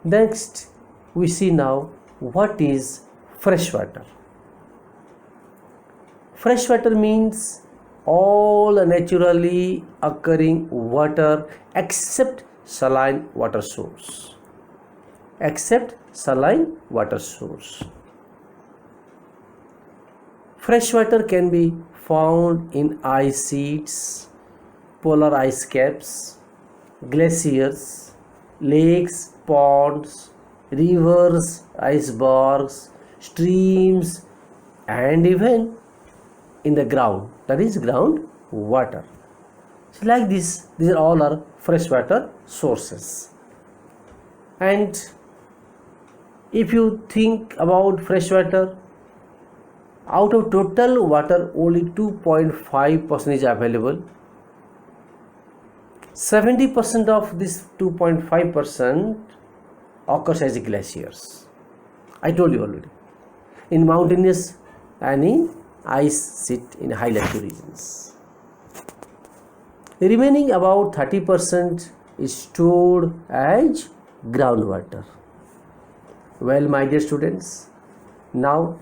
Next, we see now what is freshwater. Freshwater means all naturally occurring water except saline water source. Except saline water source. Freshwater can be found in ice sheets, polar ice caps, glaciers, lakes, ponds, rivers, icebergs, streams, and even in the ground, that is ground water. So like this, these are all are freshwater sources. And if you think about freshwater, out of total water only 2.5% is available. 70% of this 2.5% occurs as glaciers. I told you already. In mountainous and in ice sheet in high latitude regions. The remaining about 30% is stored as groundwater. Well, my dear students, now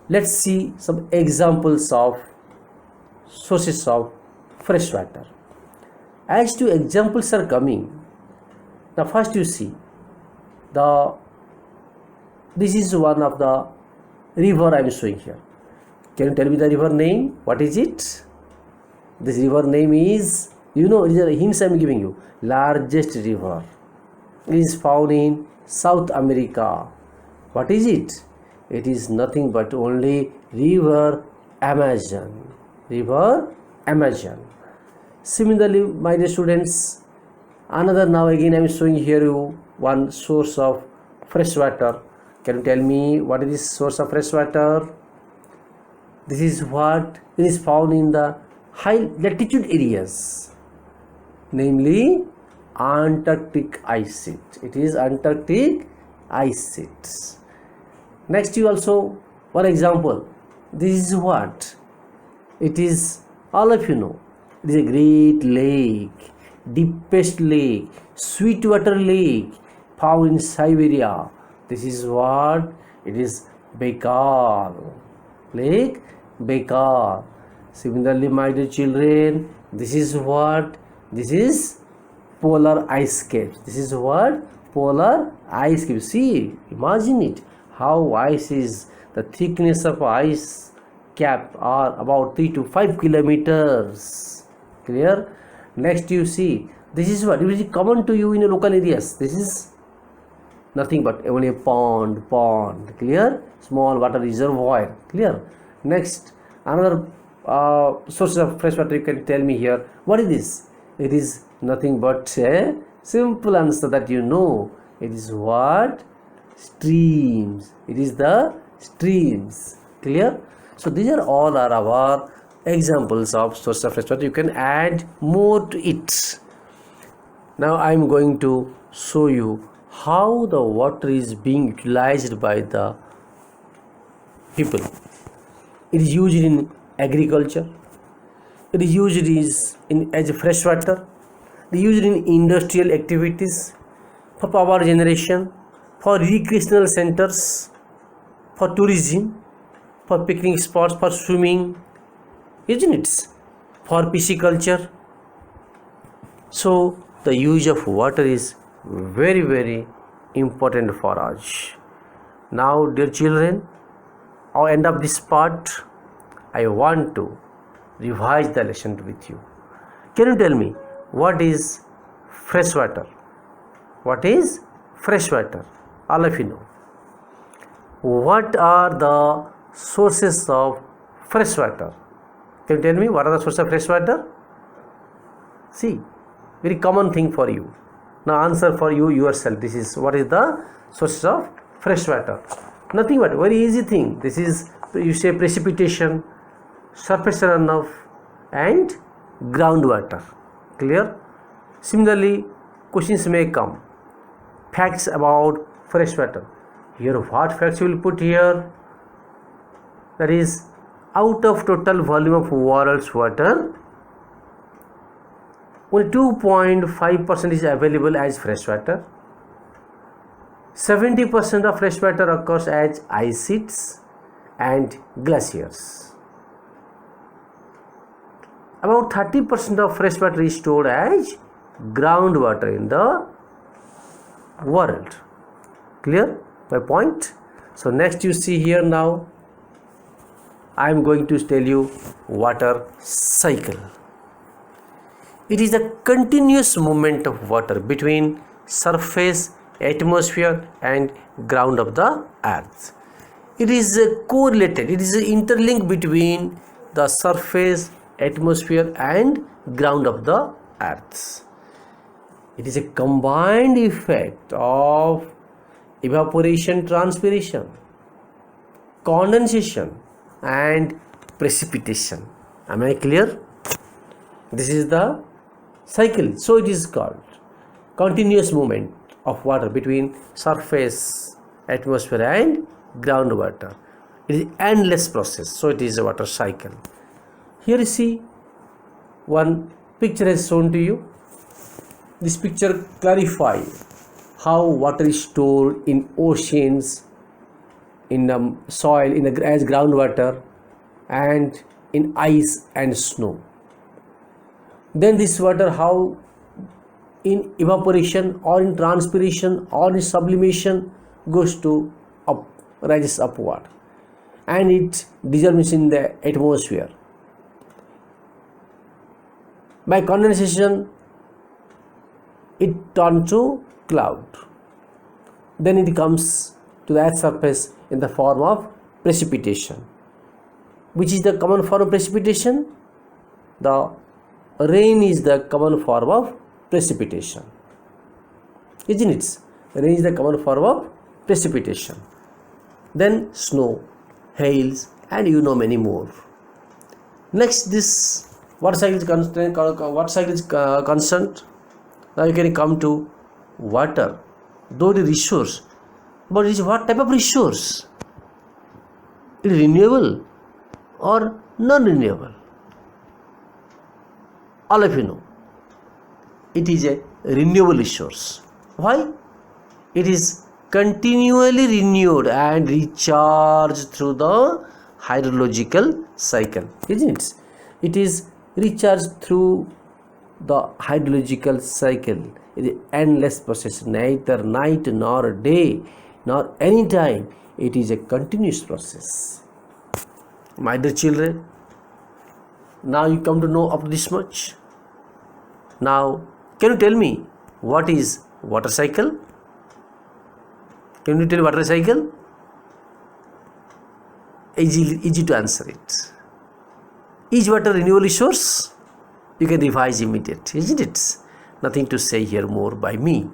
let's see some examples of sources of fresh water. As two examples are coming, now first you see this is one of the river I am showing here. Can you tell me the river name? What is it? This river name is, it is a hints I am giving you. Largest river. It is found in South America. What is it? It is nothing but only river Amazon. River Amazon. Similarly, my dear students, another now again I am showing here you one source of fresh water. Can you tell me what is this source of fresh water? This is what it is found in the high latitude areas, namely Antarctic ice sheet. It is Antarctic ice sheet. Next, you also one example. This is what it is. All of you know. It is a great lake, deepest lake, sweetwater lake found in Siberia. This is what it is. Baikal Lake, Baikal. Similarly, my dear children, this is what? This is polar ice caps. This is what? Polar ice caps. See, imagine it. How ice is, the thickness of ice cap are about 3 to 5 kilometers. Clear? Next you see, this is what? It is common to you in your local areas. This is nothing but only a pond. Clear? Small water reservoir. Clear? Next, another source of fresh water you can tell me here. What is this? It is nothing but a simple answer that you know. It is what? Streams. It is the streams. Clear? So these are all are our examples of source of fresh water. You can add more to it. Now I am going to show you how the water is being utilized by the people. It is used in agriculture. It is used as a fresh water. It is used in industrial activities, for power generation, for recreational centers, for tourism, for picnic spots, for swimming, isn't it? For pisciculture. So the use of water is very, very important for us. Now, dear children, at the end of this part, I want to revise the lesson with you. Can you tell me what is fresh water? What is fresh water? All of you know. What are the sources of fresh water? Can you tell me what are the sources of fresh water? See, very common thing for you. Now answer for you yourself. This is what is the sources of fresh water. Nothing but very easy thing. This is, you say, precipitation, surface runoff, and groundwater. Clear? Similarly, questions may come. Facts about fresh water. Here, what facts you will put here? That is, out of total volume of world's water, only 2.5% is available as fresh water. 70% of freshwater occurs as ice sheets and glaciers. About 30% of freshwater is stored as groundwater in the world. Clear my point? So next you see here, now I am going to tell you water cycle. It is a continuous movement of water between surface, atmosphere and ground of the earth. It is correlated, it is interlinked between the surface, atmosphere and ground of the earth. It is a combined effect of evaporation, transpiration, condensation and precipitation. Am I clear? This is the cycle. So it is called continuous movement of water between surface, atmosphere and groundwater. It is endless process. So it is a water cycle. Here you see one picture is shown to you. This picture clarifies how water is stored in oceans, in the soil, as groundwater and in ice and snow. Then this water how in evaporation or in transpiration or in sublimation goes to up, rises upward and it dissolves in the atmosphere. By condensation it turns to cloud. Then it comes to the earth's surface in the form of precipitation. Which is the common form of precipitation? The rain is the common form of precipitation. Isn't it? Rain is the common form of precipitation. Then snow, hails and many more. Next, this water cycle is constant. Now you can come to water, though the resource, but it is what type of resource? It is renewable or non-renewable? All of you know, it is a renewable resource. Why? It is continually renewed and recharged through the hydrological cycle, isn't it? It is recharged through the hydrological cycle. It is endless process, neither night nor day nor any time. It is a continuous process. My dear children, now you come to know up to this much. Now can you tell me what is water cycle? Can you tell me water cycle? Easy to answer it. Is water renewable resource? You can revise immediately, isn't it? Nothing to say here more by me.